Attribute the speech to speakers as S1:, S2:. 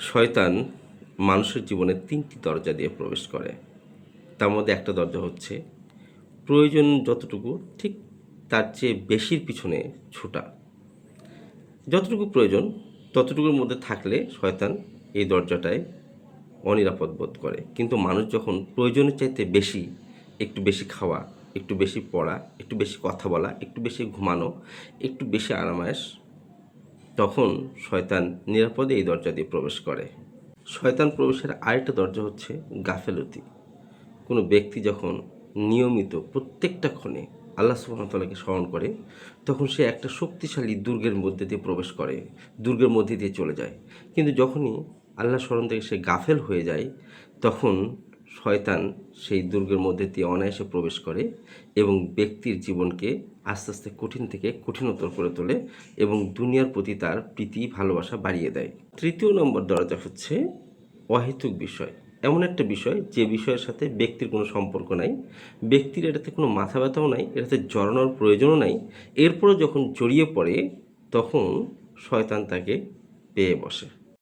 S1: শয়তান মানুষের জীবনে ৩টি দরজা দিয়ে প্রবেশ করে। তার মধ্যে একটা দরজা হচ্ছে প্রয়োজন যতটুকু ঠিক তার চেয়ে বেশির পিছনে ছুটা। যতটুকু প্রয়োজন ততটুকুর মধ্যে থাকলে শয়তান এই দরজাটায় অনিরাপদ বোধ করে। কিন্তু মানুষ যখন প্রয়োজনের চাইতে বেশি, একটু বেশি খাওয়া, একটু বেশি পড়া, একটু বেশি কথা বলা, একটু বেশি ঘুমানো, একটু বেশি আরামায়েশ, তখন শয়তান নিরাপদে এই দরজা দিয়ে প্রবেশ করে। শয়তান প্রবেশের আরেকটা দরজা হচ্ছে গাফেলতি। কোনো ব্যক্তি যখন নিয়মিত প্রত্যেকটা ক্ষণে আল্লাহ সুবহানাহু ওয়া তাআলাকে স্মরণ করে, তখন সে একটা শক্তিশালী দুর্গের মধ্যে দিয়ে প্রবেশ করে, দুর্গের মধ্যে দিয়ে চলে যায়। কিন্তু যখনই আল্লাহ স্মরণ থেকে সে গাফেল হয়ে যায়, তখন শয়তান সেই দুর্গের মধ্যে দিয়ে অনায়াসে প্রবেশ করে এবং ব্যক্তির জীবনকে আস্তে আস্তে কঠিন থেকে কঠিনতর করে তোলে এবং দুনিয়ার প্রতি তার প্রীতি ভালোবাসা বাড়িয়ে দেয়। তৃতীয় নম্বর দরজা হচ্ছে অহেতুক বিষয়। এমন একটা বিষয় যে বিষয়ের সাথে ব্যক্তির কোনো সম্পর্ক নাই, ব্যক্তির এটাতে কোনো মাথা ব্যথাও নাই, এটাতে জড়ানোর প্রয়োজনও নাই, এরপরও যখন জড়িয়ে পড়ে তখন শয়তান তাকে পেয়ে বসে।